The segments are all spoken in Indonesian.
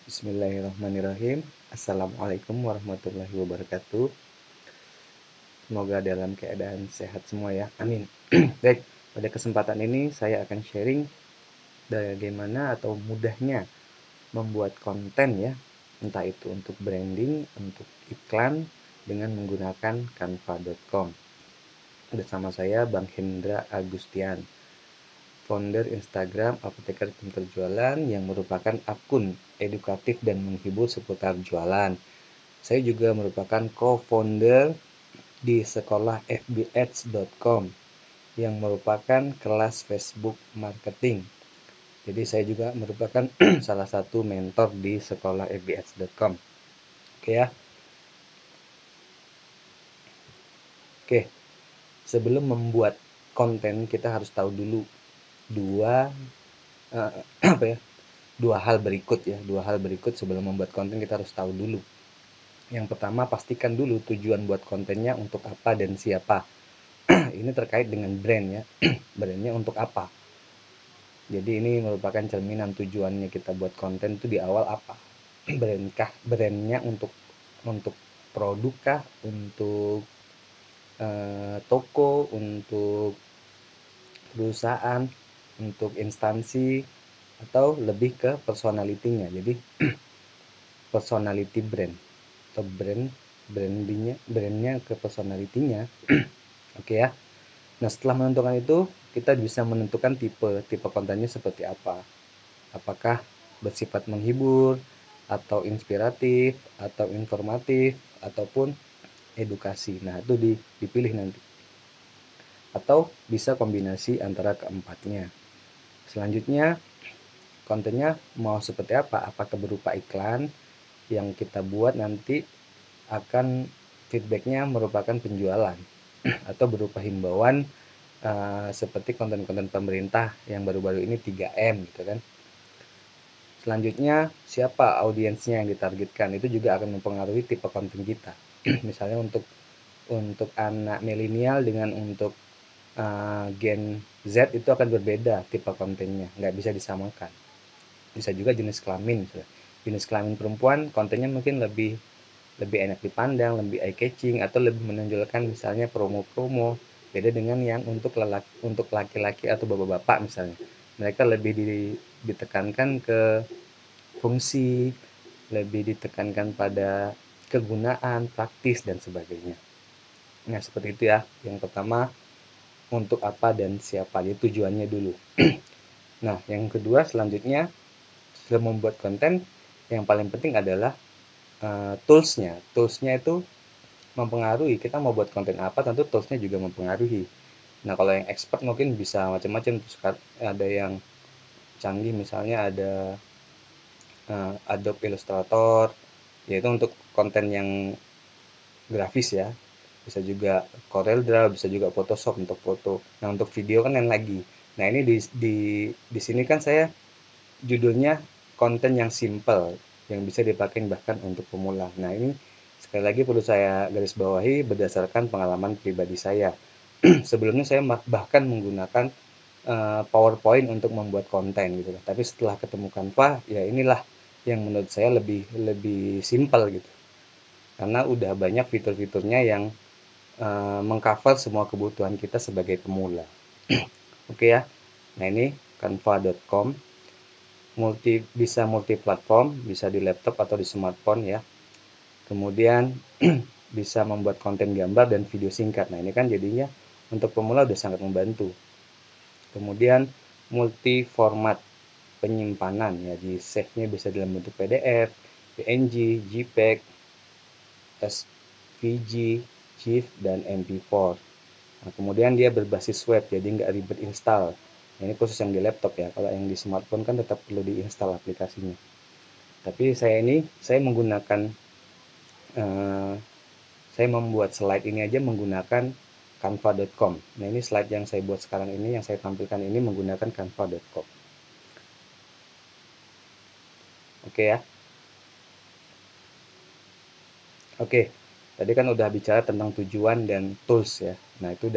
Bismillahirrahmanirrahim. Assalamualaikum warahmatullahi wabarakatuh. Semoga dalam keadaan sehat semua ya. Amin. Baik, pada kesempatan ini saya akan sharing bagaimana atau mudahnya membuat konten ya. Entah itu untuk branding, untuk iklan dengan menggunakan canva.com. Bersama saya Bang Hendra Agustian, founder Instagram Apoteker Pintar Jualan yang merupakan akun edukatif dan menghibur seputar jualan. Saya juga merupakan co-founder di sekolah fbads.com yang merupakan kelas Facebook marketing. Jadi saya juga merupakan salah satu mentor di sekolah fbads.com. Oke ya. Oke. Sebelum membuat konten kita harus tahu dulu dua apa ya? Dua hal berikut ya. Dua hal berikut sebelum membuat konten kita harus tahu dulu. Yang pertama, pastikan dulu tujuan buat kontennya untuk apa dan siapa. Ini terkait dengan brand ya. Brandnya untuk apa? Jadi ini merupakan cerminan tujuannya kita buat konten itu di awal apa? Brandnya untuk produk kah? Untuk toko? Untuk perusahaan? Untuk instansi? Atau lebih ke personality-nya? Jadi personality brand atau brandnya ke personality-nya. Oke ya. Nah, setelah menentukan itu, kita bisa menentukan tipe kontennya seperti apa. Apakah bersifat menghibur, atau inspiratif, atau informatif, ataupun edukasi. Nah, itu dipilih nanti. Atau bisa kombinasi antara keempatnya. Selanjutnya, kontennya mau seperti apa? Apakah berupa iklan yang kita buat nanti akan feedbacknya merupakan penjualan atau berupa himbauan seperti konten-konten pemerintah yang baru-baru ini 3M gitu kan. Selanjutnya, siapa audiensnya yang ditargetkan, itu juga akan mempengaruhi tipe konten kita. Misalnya untuk anak milenial dengan untuk Gen Z itu akan berbeda tipe kontennya, nggak bisa disamakan. Bisa juga jenis kelamin, misalnya. Jenis kelamin perempuan kontennya mungkin lebih enak dipandang, lebih eye catching, atau lebih menonjolkan misalnya promo-promo. Beda dengan yang untuk laki-laki atau bapak-bapak misalnya. Mereka lebih ditekankan ke fungsi, lebih ditekankan pada kegunaan, praktis, dan sebagainya. Nah, seperti itu ya. Yang pertama, untuk apa dan siapa, jadi tujuannya dulu. Nah, yang kedua selanjutnya, setelah membuat konten, yang paling penting adalah toolsnya. Toolsnya itu mempengaruhi, kita mau buat konten apa, tentu toolsnya juga mempengaruhi. Nah, kalau yang expert mungkin bisa macam-macam, ada yang canggih, misalnya ada Adobe Illustrator, yaitu untuk konten yang grafis ya. Bisa juga CorelDRAW, bisa juga Photoshop untuk foto. Nah, untuk video kan yang lagi. Nah, ini di sini kan saya judulnya konten yang simple, yang bisa dipakai bahkan untuk pemula. Nah, ini sekali lagi perlu saya garis bawahi berdasarkan pengalaman pribadi saya. Sebelumnya saya bahkan menggunakan PowerPoint untuk membuat konten gitu. Tapi setelah ketemu Canva, ya inilah yang menurut saya lebih lebih simpel gitu. Karena udah banyak fitur-fiturnya yang mengcover semua kebutuhan kita sebagai pemula. Oke ya. Nah, ini canva.com. Bisa multi platform, bisa di laptop atau di smartphone ya. Kemudian bisa membuat konten gambar dan video singkat. Nah, ini kan jadinya untuk pemula udah sangat membantu. Kemudian multi format penyimpanan ya, di save-nya bisa dalam bentuk PDF, PNG, JPEG, SVG, GIF, dan MP4. Nah, kemudian dia berbasis web, jadi nggak ribet install. Nah, ini khusus yang di laptop ya. Kalau yang di smartphone kan tetap perlu diinstal aplikasinya. Tapi saya menggunakan, eh, saya membuat slide ini aja menggunakan canva.com. Nah, ini slide yang saya buat sekarang ini, yang saya tampilkan ini menggunakan canva.com. Oke ya. Oke. Tadi kan udah bicara tentang tujuan dan tools ya. Nah, itu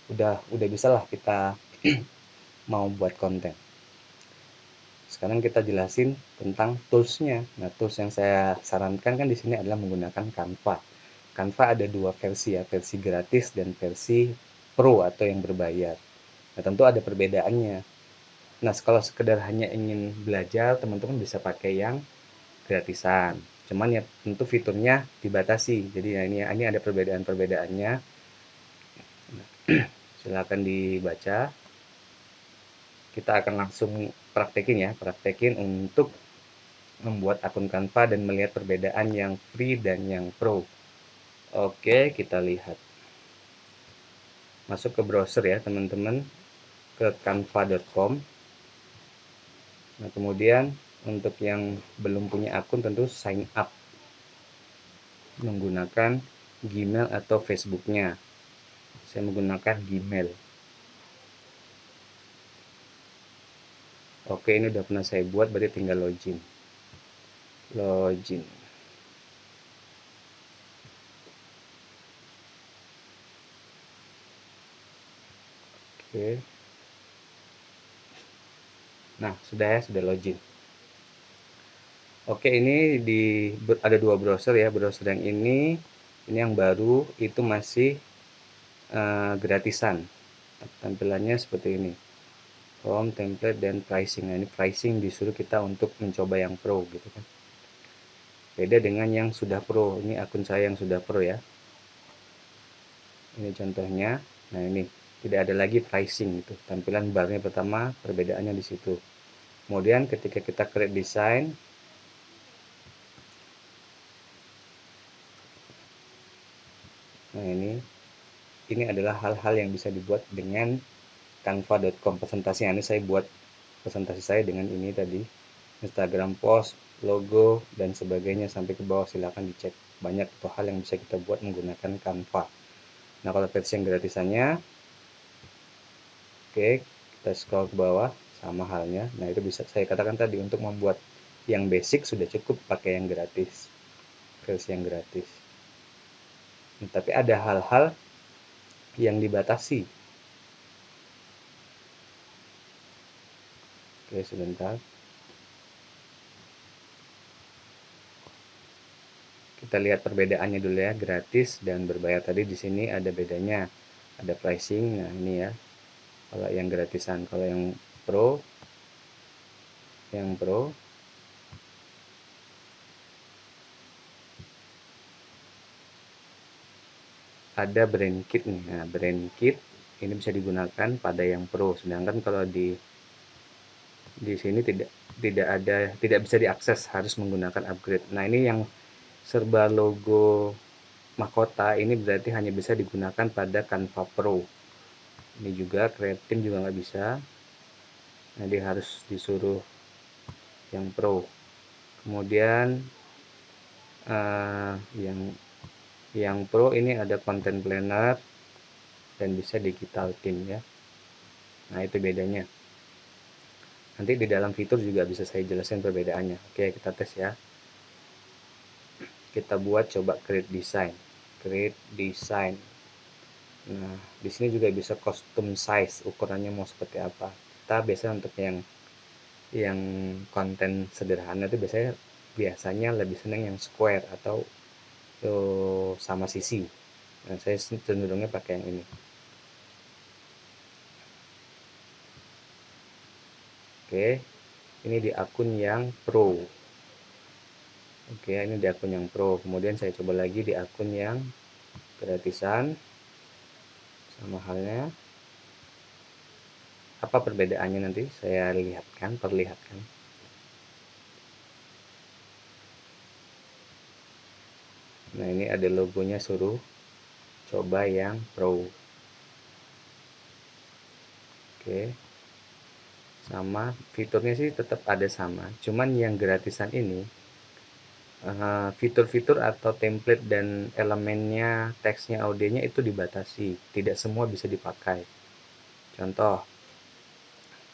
udah bisa lah kita mau buat konten. sekarang kita jelasin tentang toolsnya. Nah, tools yang saya sarankan kan di sini adalah menggunakan Canva. Canva ada dua versi ya, versi gratis dan versi pro atau yang berbayar. Nah, tentu ada perbedaannya. Nah, kalau sekedar hanya ingin belajar, teman-teman bisa pakai yang gratisan. Cuman ya tentu fiturnya dibatasi. Jadi ya ini ada perbedaan-perbedaannya. Nah, silakan dibaca. Kita akan langsung praktekin untuk membuat akun Canva dan melihat perbedaan yang free dan yang pro. Oke, kita lihat. Masuk ke browser ya, teman-teman, ke canva.com. Nah, kemudian untuk yang belum punya akun tentu sign up menggunakan Gmail atau Facebooknya. Saya menggunakan Gmail. Oke, ini udah pernah saya buat, berarti tinggal login. Login. Oke. Nah, sudah login. Oke, ini ada dua browser ya. Browser yang ini yang baru itu masih gratisan. Tampilannya seperti ini. Home, template, dan pricing. Nah, ini pricing disuruh kita untuk mencoba yang pro gitu kan. Beda dengan yang sudah pro. Ini akun saya yang sudah pro ya. Ini contohnya. Nah, ini tidak ada lagi pricing gitu. Tampilan barnya pertama, perbedaannya di situ. Kemudian ketika kita create design, nah ini adalah hal-hal yang bisa dibuat dengan canva.com. Presentasi ini saya buat presentasi saya dengan ini tadi, Instagram post, logo, dan sebagainya sampai ke bawah. Silahkan dicek, banyak hal yang bisa kita buat menggunakan Canva. Nah, kalau versi yang gratisannya, oke, kita scroll ke bawah, sama halnya. Nah, itu bisa saya katakan tadi, untuk membuat yang basic sudah cukup pakai yang gratis, versi yang gratis. Nah, tapi ada hal-hal yang dibatasi. Oke, sebentar. Kita lihat perbedaannya dulu ya, gratis dan berbayar. Tadi di sini ada bedanya, ada pricing. Nah, ini ya, kalau yang gratisan. Kalau yang pro ada brand kit nih. Nah, brand kit ini bisa digunakan pada yang pro, sedangkan kalau di sini tidak bisa diakses, harus menggunakan upgrade. Nah, ini yang serba logo mahkota ini berarti hanya bisa digunakan pada Canva Pro. Ini juga create theme juga nggak bisa. Nah, dia harus disuruh yang pro. Kemudian yang pro ini ada content planner dan bisa digital theme ya. Nah, itu bedanya. Nanti di dalam fitur juga bisa saya jelaskan perbedaannya. Oke, kita tes ya. Kita buat coba create design. Create design. Nah, di sini juga bisa custom size, ukurannya mau seperti apa. Kita biasanya untuk yang konten sederhana itu biasanya lebih senang yang square atau sama sisi. Nah, saya cenderungnya pakai yang ini. Oke, ini di akun yang pro. Oke, ini di akun yang pro. Kemudian saya coba lagi di akun yang gratisan. Sama halnya. Apa perbedaannya nanti saya perlihatkan. Nah, ini ada logonya, suruh coba yang pro. Oke. Sama, fiturnya sih tetap ada sama. Cuman yang gratisan ini fitur-fitur atau template dan elemennya, teksnya, audionya itu dibatasi. Tidak semua bisa dipakai. Contoh,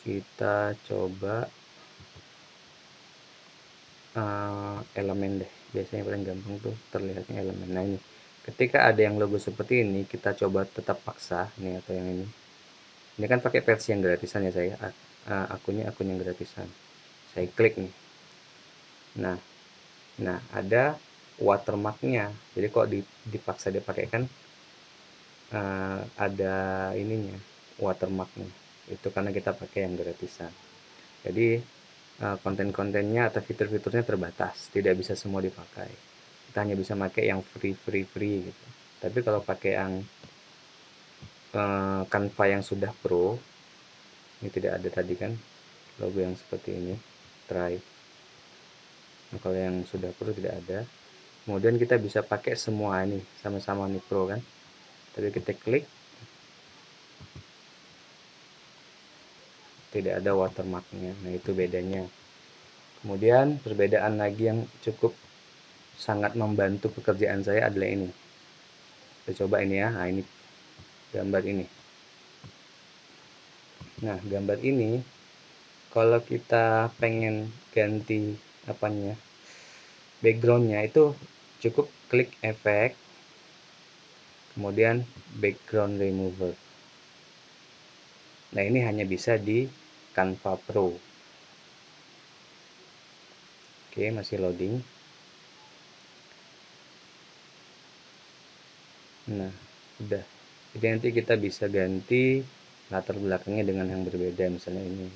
kita coba elemen deh. Biasanya paling gampang tuh terlihatnya elemen. Nah, ini ketika ada yang logo seperti ini, kita coba tetap paksa ini atau yang ini kan pakai versi yang gratisan ya, saya akunnya akun yang gratisan. saya klik nih. Nah ada watermarknya, jadi kok dipaksa dipakai kan, ada ininya, watermarknya. Itu karena kita pakai yang gratisan. Jadi konten-kontennya atau fitur-fiturnya terbatas, tidak bisa semua dipakai. Kita hanya bisa pakai yang free gitu. Tapi kalau pakai yang Canva yang sudah pro, ini tidak ada tadi kan logo yang seperti ini, try. Nah, kalau yang sudah pro tidak ada. Kemudian kita bisa pakai semua ini, sama-sama nih pro kan. Tapi kita klik, tidak ada watermarknya. Nah, itu bedanya. Kemudian perbedaan lagi yang cukup sangat membantu pekerjaan saya adalah ini. Kita coba ini ya. Nah, ini gambar ini. Nah, gambar ini kalau kita pengen ganti apanya, backgroundnya itu cukup klik efek, kemudian background remover. Nah, ini hanya bisa di Canva Pro. Oke, masih loading. Nah, udah. Jadi nanti kita bisa ganti latar belakangnya dengan yang berbeda, misalnya ini.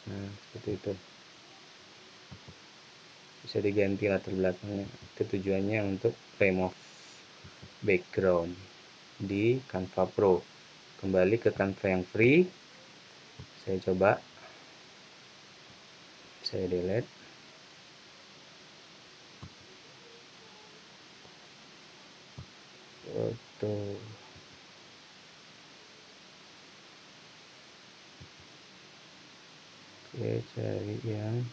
Nah, seperti itu. Bisa diganti latar belakangnya. Itu tujuannya untuk remove background di Canva Pro. Kembali ke Canva yang free. Saya coba. Saya delete. Foto. Oke, cari yang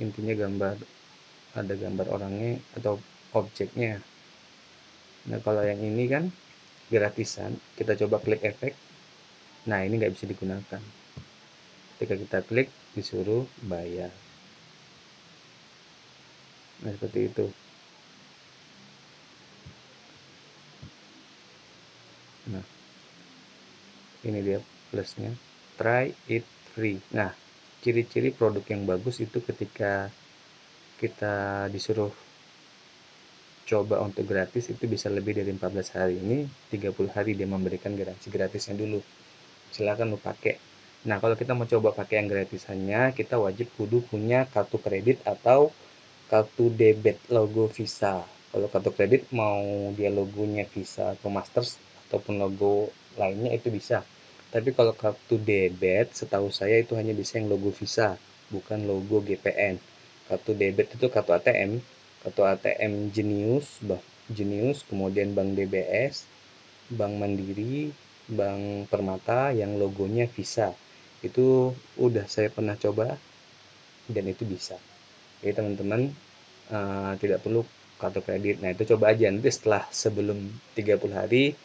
intinya gambar, ada gambar orangnya atau objeknya. Nah, kalau yang ini kan gratisan, kita coba klik efek. Nah, ini nggak bisa digunakan. Ketika kita klik, disuruh bayar. Nah, seperti itu. Nah, ini dia plusnya. Try it free. Nah, ciri-ciri produk yang bagus itu ketika kita disuruh coba untuk gratis itu bisa lebih dari 14 hari. Ini 30 hari dia memberikan garansi gratisnya dulu. Silakan lu pakai. Nah, kalau kita mau coba pakai yang gratisannya, kita wajib kudu punya kartu kredit atau kartu debit logo Visa. Kalau kartu kredit mau dia logonya Visa atau Masters ataupun logo lainnya itu bisa. Tapi kalau kartu debit, setahu saya itu hanya bisa yang logo Visa, bukan logo GPN. Kartu debit itu kartu ATM Genius, kemudian Bank DBS, Bank Mandiri, Bank Permata yang logonya Visa. Itu udah saya pernah coba dan itu bisa. Jadi teman-teman tidak perlu kartu kredit. Nah, itu coba aja nanti setelah sebelum 30 hari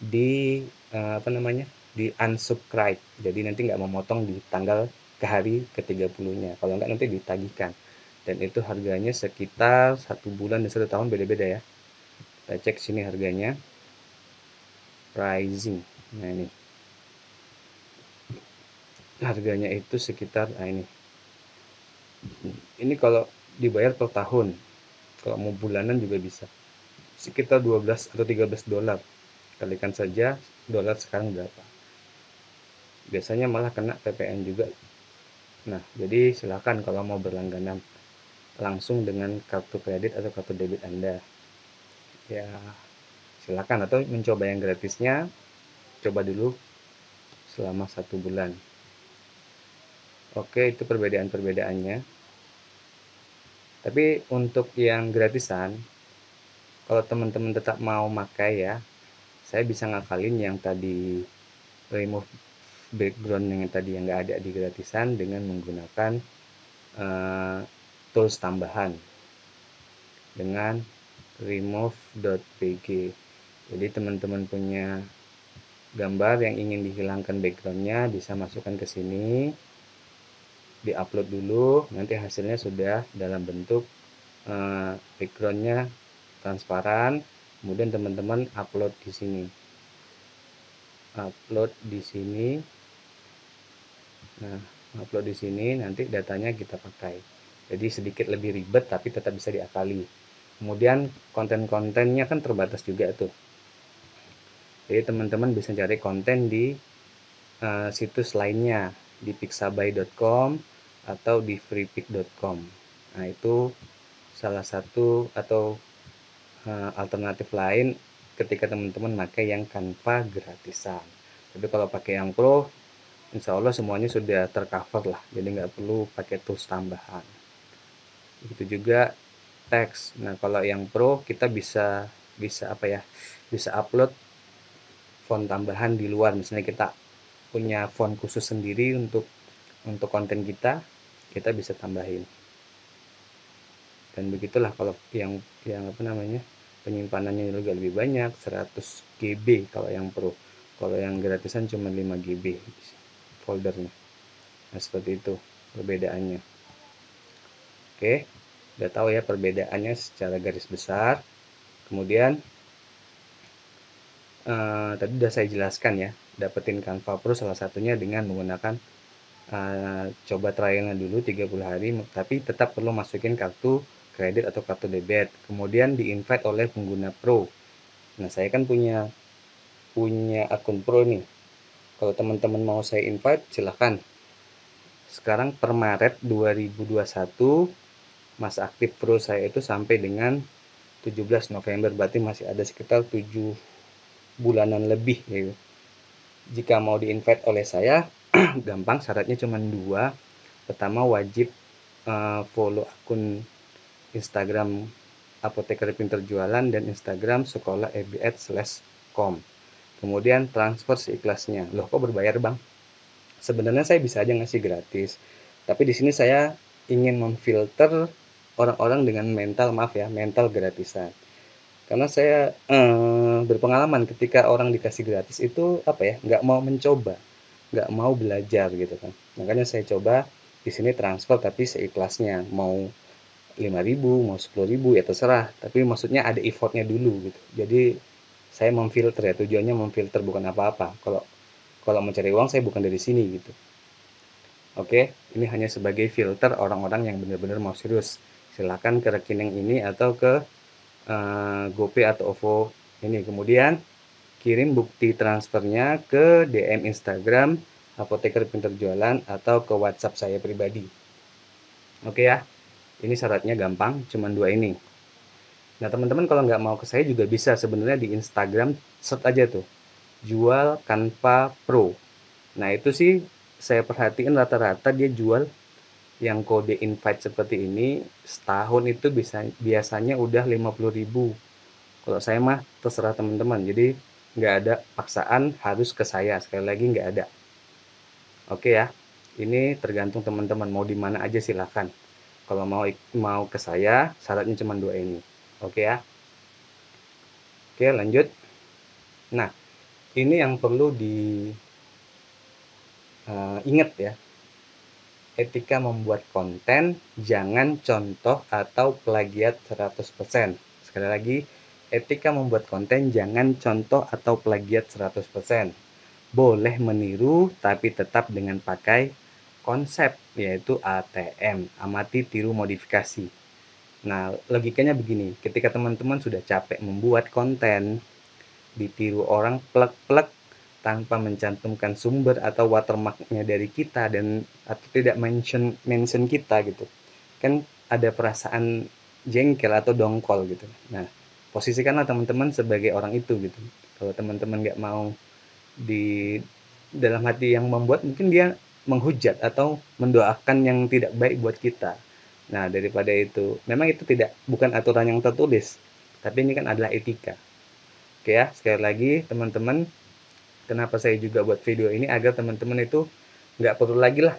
di apa namanya? Di unsubscribe. Jadi nanti nggak memotong di tanggal ke hari ke-30-nya. Kalau nggak nanti ditagihkan. Dan itu harganya sekitar 1 bulan dan 1 tahun beda-beda ya. Kita cek sini harganya. Pricing. Nah, ini. Harganya itu sekitar ini. Ini kalau dibayar per tahun. Kalau mau bulanan juga bisa. Sekitar 12 atau 13 dolar. Kalikan saja dolar sekarang berapa. Biasanya malah kena PPN juga. Nah, jadi silakan kalau mau berlangganan langsung dengan kartu kredit atau kartu debit Anda. Ya, silakan atau mencoba yang gratisnya, coba dulu selama 1 bulan. Oke, itu perbedaan-perbedaannya. Tapi untuk yang gratisan, kalau teman-teman tetap mau pakai ya, saya bisa ngakalin yang tadi remove background yang tadi yang nggak ada di gratisan dengan menggunakan tools tambahan dengan remove.pg. Jadi teman-teman punya gambar yang ingin dihilangkan backgroundnya bisa masukkan ke sini, diupload dulu, nanti hasilnya sudah dalam bentuk backgroundnya transparan. Kemudian teman-teman upload di sini, Nah, upload di sini nanti datanya kita pakai. Jadi sedikit lebih ribet tapi tetap bisa diakali. Kemudian konten-kontennya kan terbatas juga tuh. Jadi teman-teman bisa cari konten di situs lainnya di pixabay.com atau di freepik.com. Nah, itu salah satu atau alternatif lain ketika teman-teman pakai yang Canva gratisan. Tapi kalau pakai yang Pro, insya Allah semuanya sudah tercover lah, jadi nggak perlu pakai tools tambahan. Begitu juga teks. Nah, kalau yang Pro kita bisa bisa apa ya? Bisa upload font tambahan di luar. Misalnya kita punya font khusus sendiri untuk konten kita, kita bisa tambahin. Dan begitulah kalau yang apa namanya? Penyimpanannya juga lebih banyak, 100 GB kalau yang Pro. Kalau yang gratisan cuma 5 GB foldernya. Nah, seperti itu perbedaannya. Oke, udah tahu ya perbedaannya secara garis besar. Kemudian tadi udah saya jelaskan ya, dapetin Canva Pro salah satunya dengan menggunakan coba trialnya dulu 30 hari, tapi tetap perlu masukin kartu kredit atau kartu debit. Kemudian di-invite oleh pengguna Pro. Nah, saya kan punya punya akun Pro nih. Kalau teman-teman mau saya invite, silahkan. Sekarang per Maret 2021, masa aktif Pro saya itu sampai dengan 17 November, berarti masih ada sekitar 7 bulanan lebih gitu. Jika mau di-invite oleh saya, gampang, syaratnya cuma dua. Pertama, wajib follow akun Instagram Apoteker Pinter Jualan dan Instagram sekolah ebs/com. Kemudian transfer seikhlasnya. Loh, kok berbayar, Bang? Sebenarnya saya bisa aja ngasih gratis. Tapi di sini saya ingin memfilter orang-orang dengan mental, maaf ya, mental gratisan. Karena saya berpengalaman ketika orang dikasih gratis itu apa ya, nggak mau mencoba, nggak mau belajar gitu kan. Makanya saya coba di sini transfer tapi seikhlasnya, mau 5.000 mau 10.000 ya terserah, tapi maksudnya ada effortnya dulu gitu. Jadi saya memfilter ya, tujuannya memfilter bukan apa-apa. Kalau kalau mencari uang saya bukan dari sini gitu. Oke, ini hanya sebagai filter orang-orang yang benar-benar mau serius. Silakan ke rekening ini atau ke GoPay atau OVO ini. Kemudian kirim bukti transfernya ke DM Instagram Apoteker Pinter Jualan atau ke WhatsApp saya pribadi. Oke ya, ini syaratnya gampang, cuma dua ini. Nah, teman-teman kalau nggak mau ke saya juga bisa sebenarnya di Instagram search aja tuh, jual Canva Pro. Nah, itu sih saya perhatiin rata-rata dia jual yang kode invite seperti ini setahun itu bisa biasanya udah 50.000. Kalau saya mah terserah teman-teman, jadi nggak ada paksaan harus ke saya, sekali lagi nggak ada. Oke ya, ini tergantung teman-teman mau di mana aja silahkan. Kalau mau ke saya, syaratnya cuma dua ini. Oke ya. Oke, lanjut. Nah, ini yang perlu diingat ya. Etika membuat konten, jangan contoh atau plagiat 100%. Sekali lagi, etika membuat konten, jangan contoh atau plagiat 100%. Boleh meniru, tapi tetap dengan pakai konsep, yaitu ATM, amati, tiru, modifikasi. Nah, logikanya begini, ketika teman-teman sudah capek membuat konten, ditiru orang plek-plek tanpa mencantumkan sumber atau watermarknya dari kita dan atau tidak mention kita gitu, kan ada perasaan jengkel atau dongkol gitu. Nah, posisikanlah teman-teman sebagai orang itu gitu. Kalau teman-teman nggak mau di dalam hati yang membuat, mungkin dia menghujat atau mendoakan yang tidak baik buat kita. Nah, daripada itu, memang itu bukan aturan yang tertulis, tapi ini kan adalah etika. Oke ya, sekali lagi teman-teman, kenapa saya juga buat video ini agar teman-teman itu nggak perlu lagi lah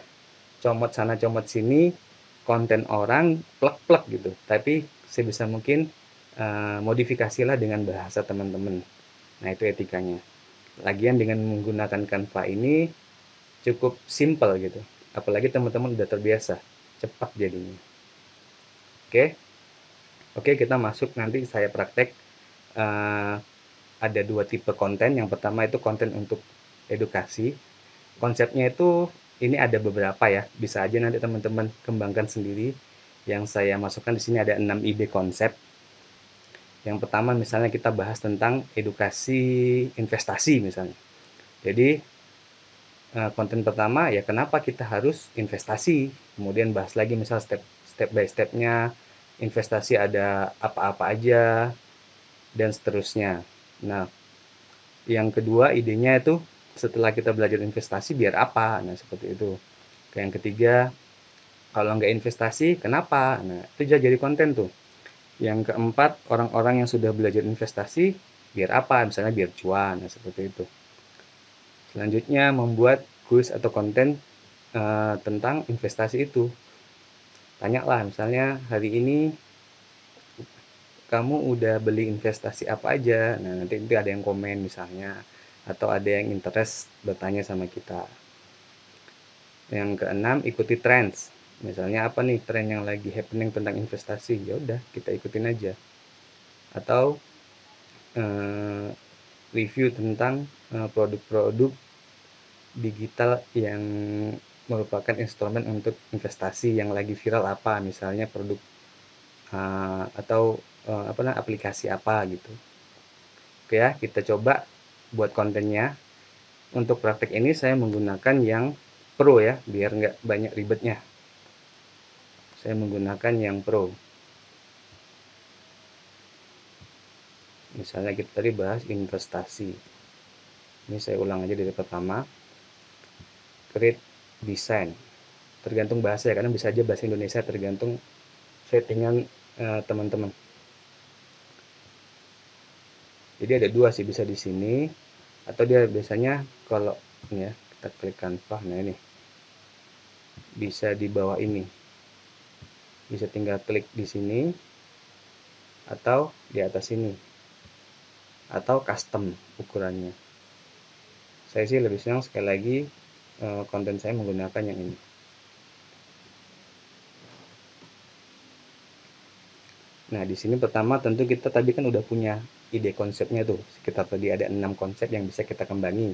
comot sana comot sini konten orang plek-plek gitu. Tapi sebisa mungkin modifikasilah dengan bahasa teman-teman. Nah, itu etikanya. Lagian dengan menggunakan Canva ini cukup simple gitu. Apalagi teman-teman udah terbiasa, cepat jadinya. Oke, oke kita masuk nanti saya praktek. eh, ada dua tipe konten. Yang pertama itu konten untuk edukasi. Konsepnya itu ini ada beberapa ya, bisa aja nanti teman-teman kembangkan sendiri. Yang saya masukkan di sini ada 6 ide konsep. Yang pertama misalnya kita bahas tentang edukasi investasi misalnya. Jadi konten pertama ya kenapa kita harus investasi. Kemudian bahas lagi misal step by stepnya investasi ada apa-apa aja dan seterusnya. Nah, yang kedua idenya itu setelah kita belajar investasi biar apa? Nah, seperti itu. Yang ketiga, kalau nggak investasi, kenapa? Nah, itu jadi konten tuh. Yang keempat, orang-orang yang sudah belajar investasi, biar apa? Misalnya biar cuan, nah, seperti itu. Selanjutnya, membuat kuis atau konten tentang investasi itu. Tanyalah, misalnya hari ini kamu udah beli investasi apa aja? Nah, nanti ada yang komen misalnya, atau ada yang interest bertanya sama kita. Yang keenam, ikuti trends. Misalnya apa nih tren yang lagi happening tentang investasi? Ya udah, kita ikutin aja. Atau review tentang produk-produk digital yang merupakan instrumen untuk investasi yang lagi viral apa, misalnya produk atau aplikasi apa gitu. Oke ya, kita coba buat kontennya. Untuk praktek ini saya menggunakan yang pro ya, biar nggak banyak ribetnya. Saya menggunakan yang pro. Misalnya kita tadi bahas investasi. Ini saya ulang aja dari pertama. Create design. Tergantung bahasa ya, karena bisa aja bahasa Indonesia, tergantung settingan teman-teman. Jadi ada dua sih, bisa di sini atau dia biasanya kalau ini ya kita klik Canva, nah ini bisa di bawah ini, bisa tinggal klik di sini atau di atas ini atau custom ukurannya. Saya sih lebih senang sekali lagi konten saya menggunakan yang ini. Nah, di sini pertama tentu kita tadi kan udah punya ide konsepnya tuh. Sekitar tadi ada 6 konsep yang bisa kita kembangi.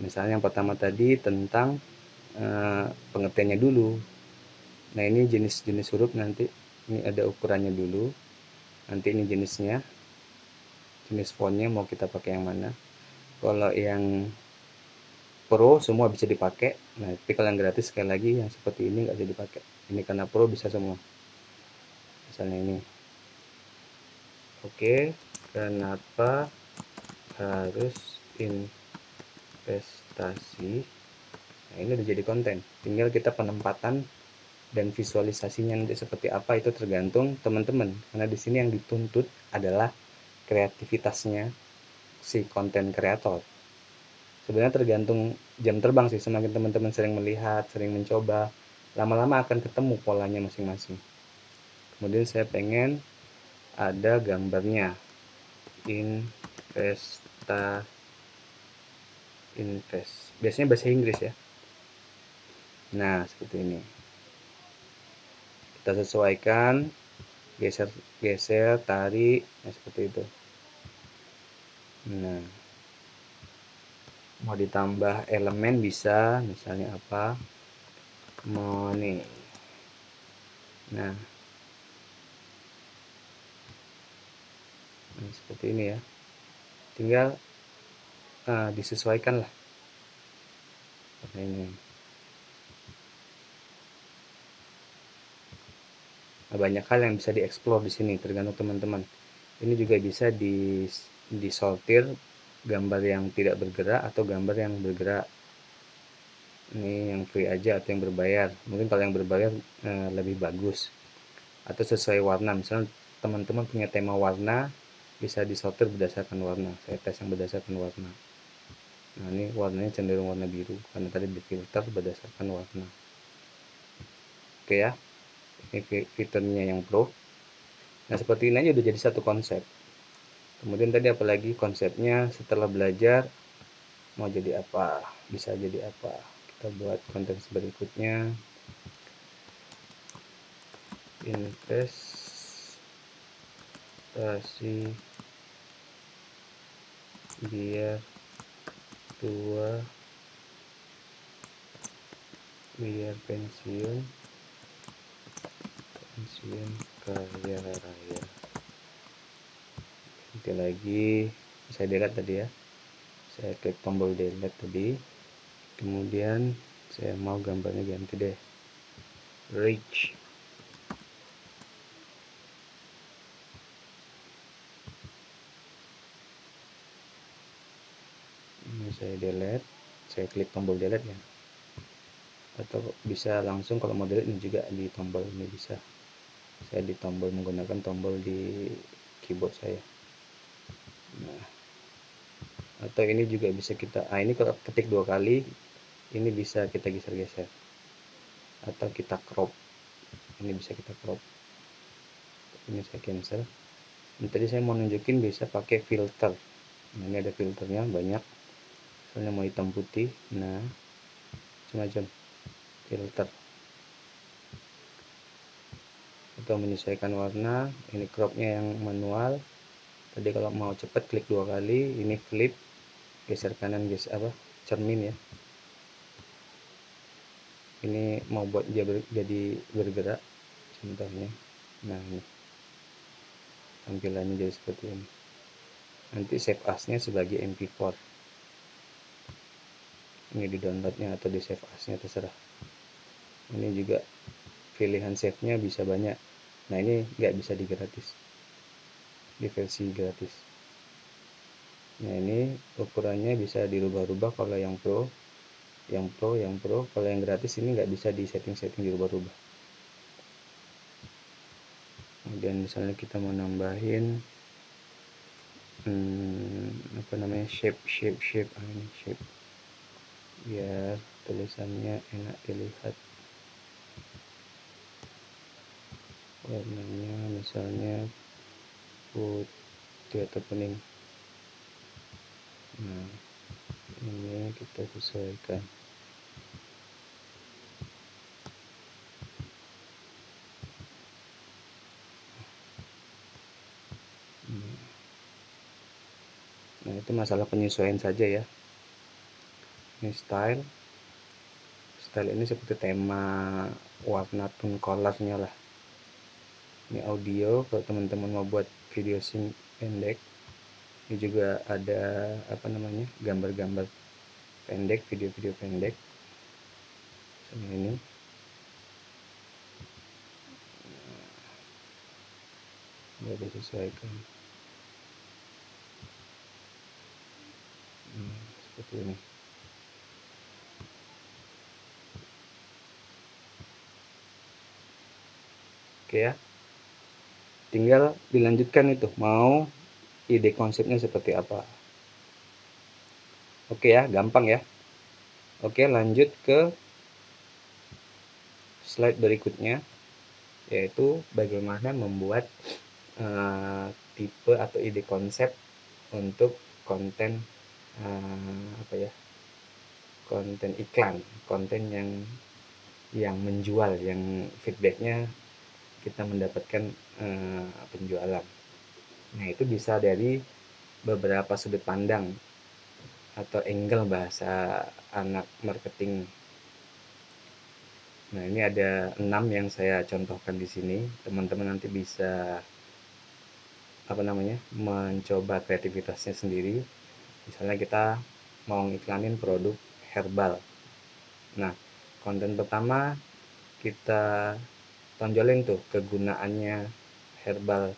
Misalnya yang pertama tadi tentang pengertiannya dulu. Nah, ini jenis-jenis huruf nanti. Ini ada ukurannya dulu. Nanti ini jenisnya. Jenis fontnya mau kita pakai yang mana. Kalau yang pro semua bisa dipakai. Nah, tapi kalau yang gratis sekali lagi yang seperti ini nggak bisa dipakai. Ini karena pro bisa semua. Misalnya ini. Oke, kenapa harus investasi? Nah, ini udah jadi konten. Tinggal kita penempatan dan visualisasinya nanti seperti apa itu tergantung teman-teman. Karena di sini yang dituntut adalah kreativitasnya si konten kreator. Sebenarnya tergantung jam terbang sih. Semakin teman-teman sering melihat, sering mencoba, lama-lama akan ketemu polanya masing-masing. Kemudian saya pengen ada gambarnya. Invest. Biasanya bahasa Inggris ya. Nah, seperti ini. Kita sesuaikan, geser, tarik, nah seperti itu. Nah, mau ditambah elemen bisa, misalnya apa? Money. Nah, seperti ini ya. Tinggal disesuaikan lah. Ini. Nah, banyak hal yang bisa dieksplor di sini, tergantung teman-teman. Ini juga bisa disortir gambar yang tidak bergerak atau gambar yang bergerak. Ini yang free aja atau yang berbayar. Mungkin kalau yang berbayar lebih bagus. Atau sesuai warna. Misalnya teman-teman punya tema warna, bisa disortir berdasarkan warna. Saya tes yang berdasarkan warna. Nah, ini warnanya cenderung warna biru karena tadi difilter berdasarkan warna. Oke ya. Ini fiturnya yang pro. Nah, seperti ini aja udah jadi satu konsep. Kemudian tadi apalagi konsepnya setelah belajar mau jadi apa, bisa jadi apa. Kita buat konten berikutnya. Investasi biar tua biar pensiun kaya raya. Ganti lagi, saya delete tadi ya, saya klik tombol delete tadi, kemudian saya mau gambarnya ganti deh, rich. Ini saya delete, saya klik tombol delete ya, atau bisa langsung kalau mau delete ini juga di tombol ini bisa, saya di tombol menggunakan tombol di keyboard saya. Nah, atau ini juga bisa kita, ini kalau ketik 2 kali ini bisa kita geser-geser, atau kita crop, ini bisa kita crop. Ini saya cancel. Ini tadi saya mau nunjukin bisa pakai filter. Nah, ini ada filternya banyak, misalnya mau hitam putih, nah macam-macam filter, atau menyesuaikan warna. Ini cropnya yang manual. Tadi kalau mau cepat klik 2 kali, ini flip, geser kanan, geser cermin ya. Ini mau buat dia jadi bergerak contohnya. Nah, ini tampilannya jadi seperti ini. Nanti save as-nya sebagai MP4. Ini di downloadnya atau di save as-nya terserah. Ini juga pilihan save-nya bisa banyak. Nah, ini nggak bisa di gratis, di versi gratis. Nah, ini ukurannya bisa dirubah-rubah kalau yang pro, kalau yang gratis ini nggak bisa di setting-setting dirubah-rubah. Kemudian misalnya kita mau nambahin shape, ini shape biar tulisannya enak dilihat. Warnanya misalnya putih atau kuning. Nah, ini kita sesuaikan. Nah, itu masalah penyesuaian saja ya. Ini style ini seperti tema warna tone colornya lah. Ini audio kalau teman-teman mau buat video pendek. Ini juga ada gambar-gambar pendek, video-video pendek. Ini sudah disesuaikan. Seperti ini. Oke ya, tinggal dilanjutkan itu, mau ide konsepnya seperti apa. Oke ya, gampang ya. Oke, lanjut ke slide berikutnya, yaitu bagaimana membuat tipe atau ide konsep untuk konten konten iklan, konten yang menjual, yang feedbacknya kita mendapatkan penjualan. Nah, itu bisa dari beberapa sudut pandang atau angle bahasa anak marketing. Nah, ini ada 6 yang saya contohkan di sini. Teman-teman nanti bisa mencoba kreativitasnya sendiri. Misalnya kita mau ngiklanin produk herbal. Nah, konten pertama kita tonjolin tuh kegunaannya herbal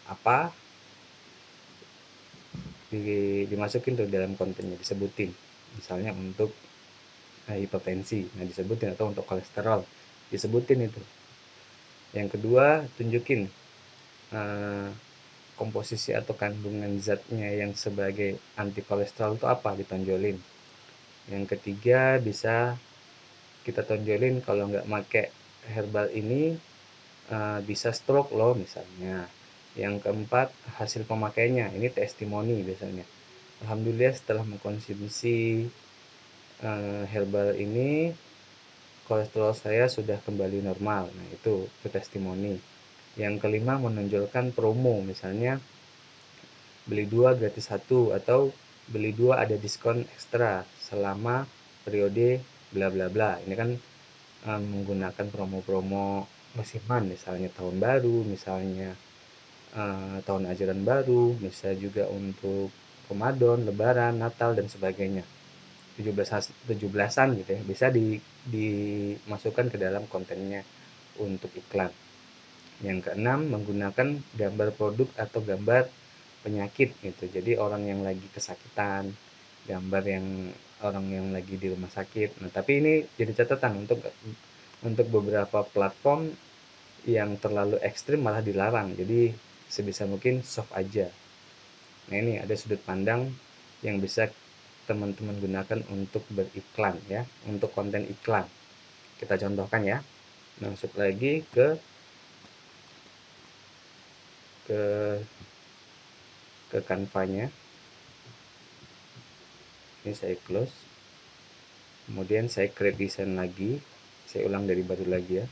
apa, dimasukin tuh dalam kontennya, disebutin. Misalnya untuk hipertensi, nah disebutin, atau untuk kolesterol, disebutin itu. Yang kedua, tunjukin komposisi atau kandungan zatnya yang sebagai anti kolesterol itu apa, ditonjolin. Yang ketiga, bisa kita tonjolin kalau nggak pakai herbal ini bisa stroke loh misalnya. Yang keempat, hasil pemakainya, ini testimoni biasanya. Alhamdulillah setelah mengkonsumsi herbal ini kolesterol saya sudah kembali normal. Nah, itu testimoni. Yang kelima, menonjolkan promo, misalnya beli 2 gratis 1 atau beli 2 ada diskon ekstra selama periode bla bla bla. Ini kan menggunakan promo-promo musiman, misalnya tahun baru, misalnya tahun ajaran baru, bisa juga untuk Ramadan, Lebaran, Natal dan sebagainya. 17-an gitu ya, bisa dimasukkan ke dalam kontennya untuk iklan. Yang keenam, menggunakan gambar produk atau gambar penyakit gitu. Jadi orang yang lagi kesakitan, gambar yang orang yang lagi di rumah sakit. Nah, tapi ini jadi catatan untuk beberapa platform yang terlalu ekstrim malah dilarang. Jadi sebisa mungkin soft aja. Nah, ini ada sudut pandang yang bisa teman-teman gunakan untuk beriklan ya, untuk konten iklan. Kita contohkan ya. Masuk lagi ke ke Canva-nya. Ini saya close. Kemudian saya create design lagi. Saya ulang dari baru lagi ya.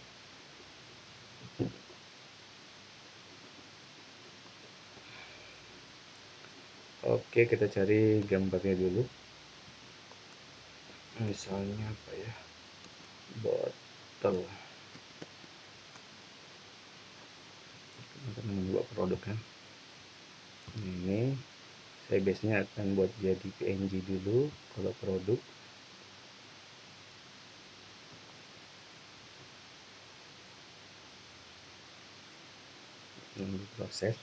Oke, kita cari gambarnya dulu. Misalnya apa ya? Botol. Teman-teman buat produk kan. Ini saya biasanya akan buat jadi PNG dulu kalau produk. Ini proses.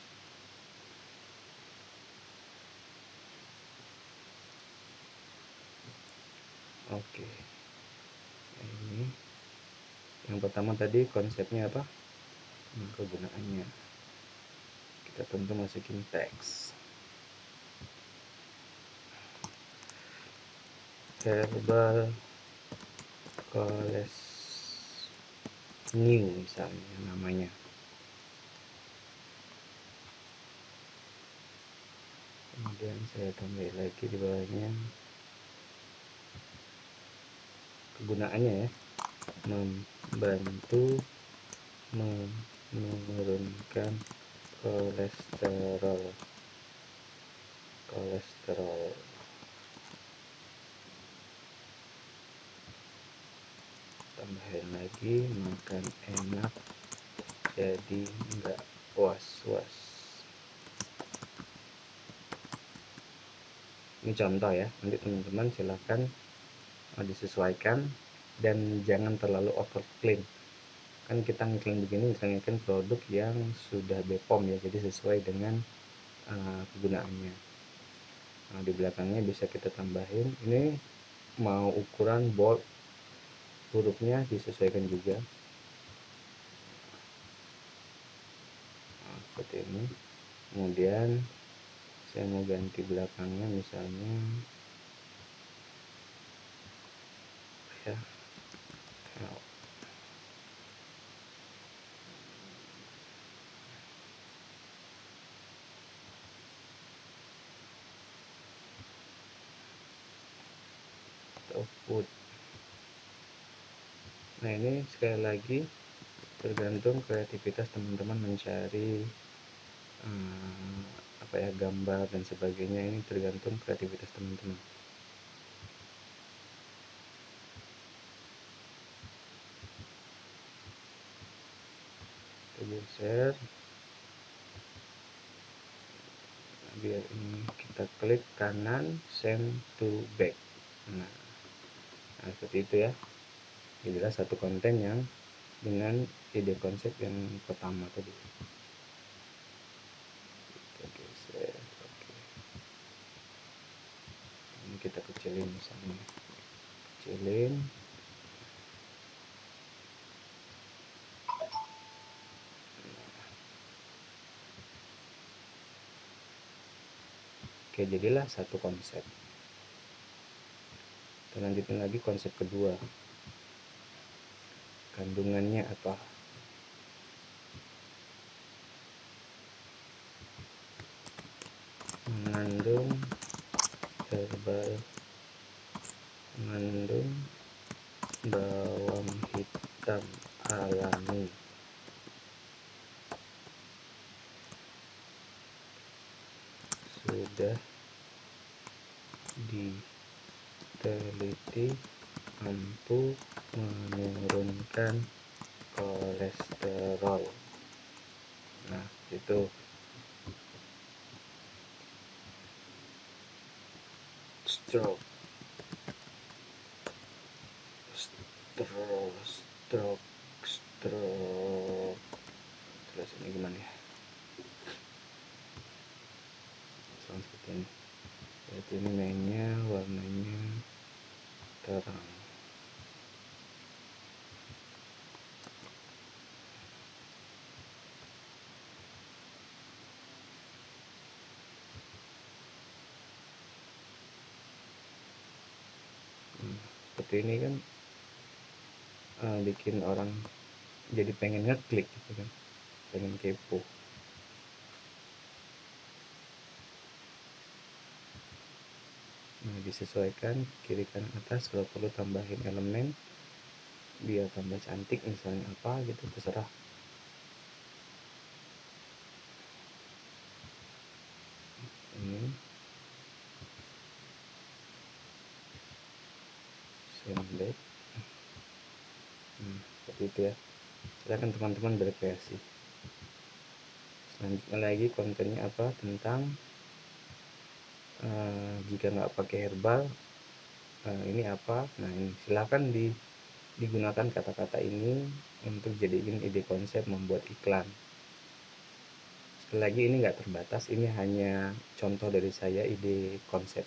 Oke. Ini yang pertama tadi konsepnya apa? Kegunaannya. Kita tentu masukin teks. Herbal Coles New misalnya namanya. Kemudian saya tambah lagi di bawahnya kegunaannya ya, membantu menurunkan kolesterol. Tambahin lagi, makan enak jadi nggak was-was. Ini contoh ya, nanti teman-teman silahkan disesuaikan dan jangan terlalu overclaim. Kan kita ngiklan begini, ngiklan produk yang sudah BPOM ya, jadi sesuai dengan kegunaannya. Nah, di belakangnya bisa kita tambahin, ini mau ukuran bold, hurufnya disesuaikan juga. Nah, seperti ini. Kemudian saya mau ganti belakangnya misalnya ya, output. Nah, ini sekali lagi tergantung kreativitas teman-teman mencari apa ya, gambar dan sebagainya. Ini tergantung kreativitas teman-teman. Kita geser biar ini, kita klik kanan, send to back. Nah, seperti itu ya. Inilah satu konten yang dengan ide konsep yang pertama tadi. Kita geser. Oke. Ini kita kecilin misalnya, kecilin. Oke, jadilah satu konsep. Kita lanjutin lagi konsep kedua. Kandungannya apa? Mengandung herbal, mengandung bawang hitam alami, sudah diteliti mampu menurunkan kolesterol. Nah, itu stroke, stroke, stroke. Terus ini gimana ya? Sama seperti ini. Jadi ini mainnya warnanya terang. Seperti ini kan bikin orang jadi pengen ngeklik gitu kan, pengen kepo. Nah, disesuaikan kiri kanan atas, kalau perlu tambahin elemen biar tambah cantik, misalnya apa gitu, terserah. Ini sembek. Seperti itu ya. Silakan teman-teman berkreasi. Selanjutnya lagi kontennya apa, tentang jika nggak pakai herbal ini apa. Nah, ini silakan digunakan kata-kata ini untuk jadiin ide konsep membuat iklan. Sekali lagi, ini nggak terbatas, ini hanya contoh dari saya, ide konsep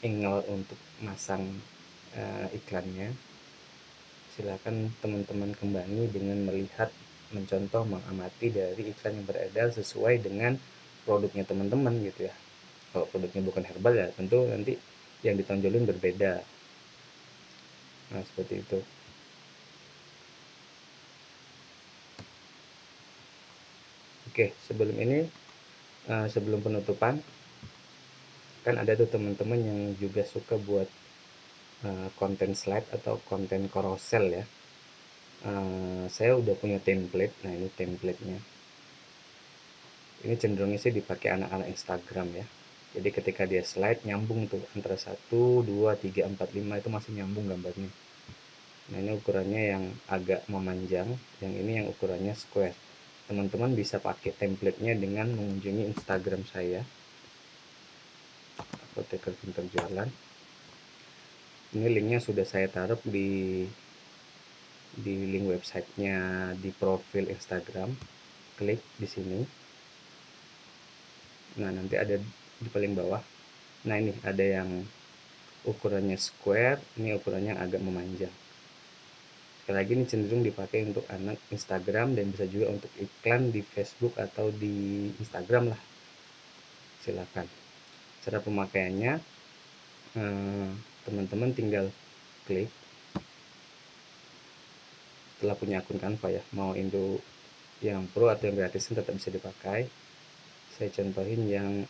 angle untuk masang iklannya. Silakan teman-teman kembali dengan melihat, mencontoh, mengamati dari iklan yang beredar sesuai dengan produknya teman-teman gitu ya. Kalau produknya bukan herbal ya tentu nanti yang ditonjolin berbeda. Nah, seperti itu. Oke, sebelum ini sebelum penutupan, kan ada tuh teman-teman yang juga suka buat konten slide atau konten carousel ya. Saya udah punya template. Nah, ini templatenya. Ini cenderungnya sih dipakai anak-anak Instagram ya. Jadi ketika dia slide nyambung tuh antara 1, 2, 3, 4, 5 itu masih nyambung gambarnya. Nah, ini ukurannya yang agak memanjang, yang ini yang ukurannya square. Teman-teman bisa pakai templatenya dengan mengunjungi Instagram saya, Apoteker Pintar Jualan. Ini linknya sudah saya taruh di link websitenya di profil Instagram. Klik di sini. Nah, nanti ada di paling bawah. Nah, ini ada yang ukurannya square, ini ukurannya agak memanjang. Sekali lagi, ini cenderung dipakai untuk anak Instagram dan bisa juga untuk iklan di Facebook atau di Instagram lah. Silakan. Cara pemakaiannya, teman-teman tinggal klik. Setelah punya akun Canva ya, mau Indo yang pro atau yang gratis tetap bisa dipakai. Saya contohin yang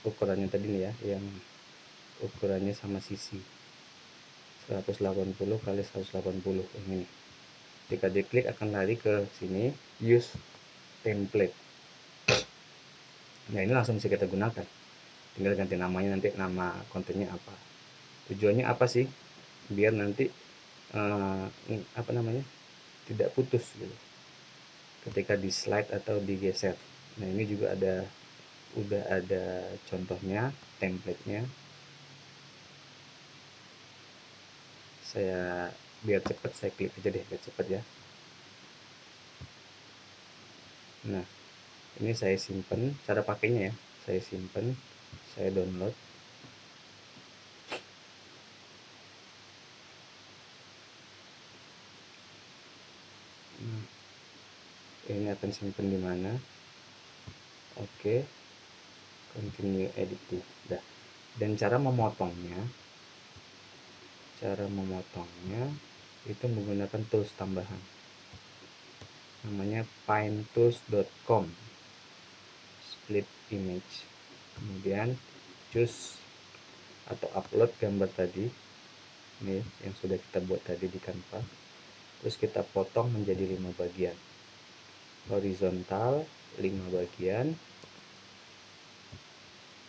ukurannya tadi nih ya, yang ukurannya sama sisi 180 kali 180 ini. Ketika diklik akan lari ke sini, use template. Nah, ini langsung bisa kita gunakan. Tinggal ganti namanya, nanti nama kontennya apa. Tujuannya apa sih? Biar nanti apa namanya, tidak putus gitu ketika di slide atau digeser. Nah, ini juga udah ada contohnya, templatenya. Saya biar cepat, saya klik aja deh biar cepat ya. Nah, ini saya simpen, cara pakainya ya, saya simpen, saya download. Nah, ini akan simpen di mana? Oke, continue edit tuh. Dah. Dan cara memotongnya itu menggunakan tools tambahan. Namanya pinetools.com. Split image. Kemudian choose atau upload gambar tadi. Ini yang sudah kita buat tadi di Canva. Terus kita potong menjadi 5 bagian. Horizontal 5 bagian.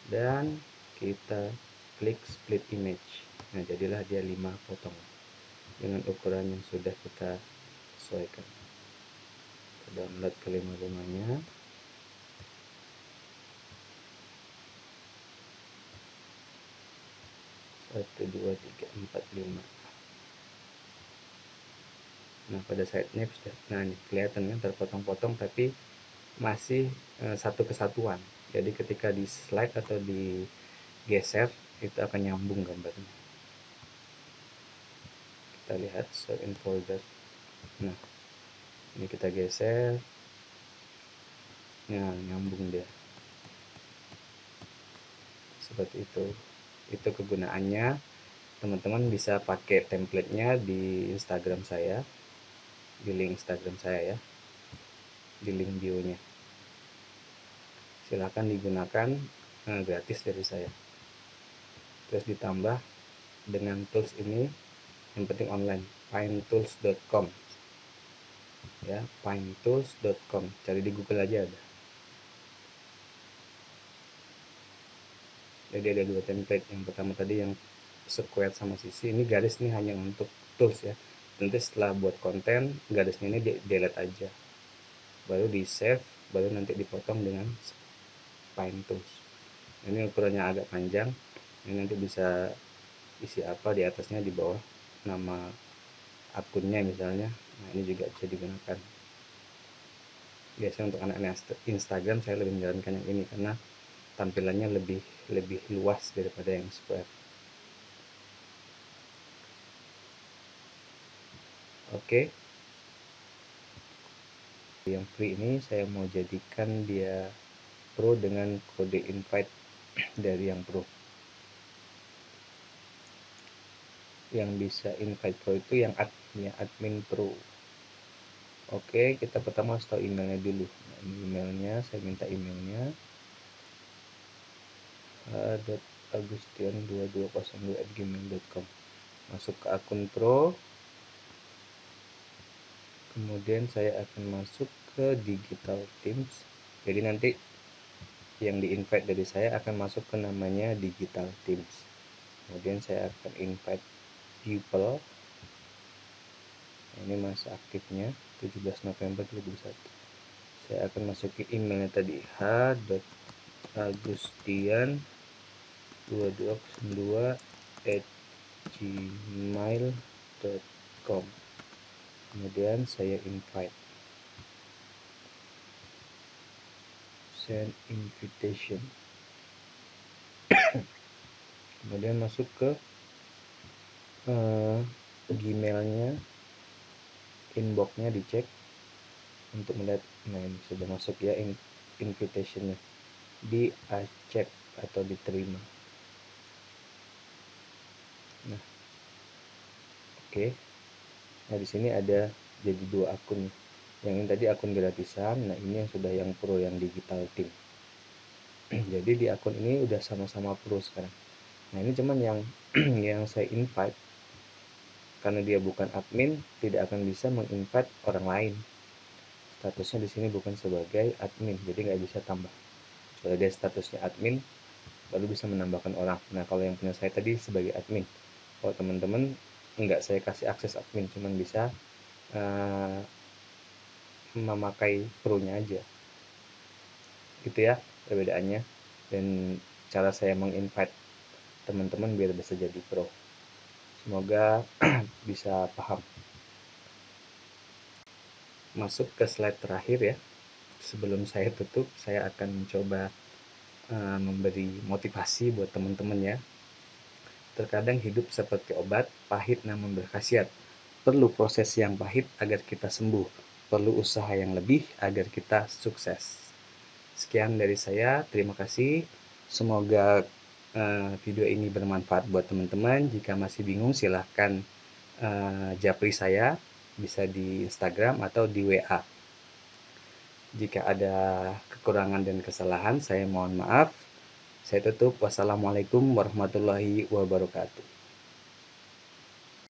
Dan kita klik split image. Nah, jadilah dia 5 potongan. dengan ukuran yang sudah kita sesuaikan. Kita download kelima rumahnya. Satu, dua, tiga, empat, lima. Nah, pada saatnya sudah, nah ini kelihatan kan terpotong-potong, tapi masih satu kesatuan. Jadi ketika di slide atau digeser itu akan nyambung gambarnya. Kita lihat show in folder. Nah, ini kita geser, nah nyambung dia seperti itu. Itu kegunaannya. Teman-teman bisa pakai templatenya di Instagram saya, di link Instagram saya ya, di link bio-nya. Silahkan digunakan, gratis dari saya. Terus ditambah dengan tools ini, yang penting online, pinetools.com ya, pinetools.com, cari di Google aja ada. Jadi ada dua template. Yang pertama tadi yang square sama sisi, ini garis ini hanya untuk tools ya. Nanti setelah buat konten, garisnya ini delete aja, baru di save, baru nanti dipotong dengan Pine Tools. Ini ukurannya agak panjang, ini nanti bisa isi apa di atasnya, di bawah nama akunnya misalnya. Nah, ini juga bisa digunakan. Biasanya untuk anak-anak Instagram saya lebih menjalankan yang ini karena tampilannya lebih luas daripada yang square. Oke. Yang free ini saya mau jadikan dia pro dengan kode invite dari yang pro. Yang bisa invite pro itu yang admin pro. Oke, kita pertama harus tahu emailnya dulu. Nah, ini emailnya, saya minta emailnya .agustian2202@gmail.com. Masuk ke akun pro, kemudian saya akan masuk ke digital teams. Jadi nanti yang di invite dari saya akan masuk ke namanya digital teams. Kemudian saya akan invite people. Ini masa aktifnya 17 November 2021. Saya akan masukin emailnya tadi, h.agustian22@gmail.com. Kemudian saya invite, send invitation. Kemudian masuk ke Gmailnya, inboxnya dicek untuk melihat. Nah, ini sudah masuk ya invitationnya, di accept atau diterima. Nah, oke. Nah, di sini ada jadi dua akun. Yang ini tadi akun gratisan, nah ini yang sudah yang pro, yang digital team. Jadi di akun ini udah sama-sama pro sekarang. Nah, ini cuman yang yang saya invite, karena dia bukan admin, tidak akan bisa menginvite orang lain. Statusnya di sini bukan sebagai admin, jadi nggak bisa tambah. Kalau dia statusnya admin, baru bisa menambahkan orang. Nah, kalau yang punya saya tadi sebagai admin. Kalau teman-teman nggak saya kasih akses admin, cuman bisa memakai pro-nya aja. Gitu ya perbedaannya, dan cara saya menginvite teman-teman biar bisa jadi pro. Semoga bisa paham. Masuk ke slide terakhir ya. Sebelum saya tutup, saya akan mencoba memberi motivasi buat teman-teman ya. Terkadang hidup seperti obat, pahit namun berkhasiat. Perlu proses yang pahit agar kita sembuh. Perlu usaha yang lebih agar kita sukses. Sekian dari saya, terima kasih. Semoga video ini bermanfaat buat teman-teman. Jika masih bingung, silahkan japri saya, bisa di Instagram atau di WA. Jika ada kekurangan dan kesalahan, saya mohon maaf. Saya tutup. Wassalamualaikum warahmatullahi wabarakatuh.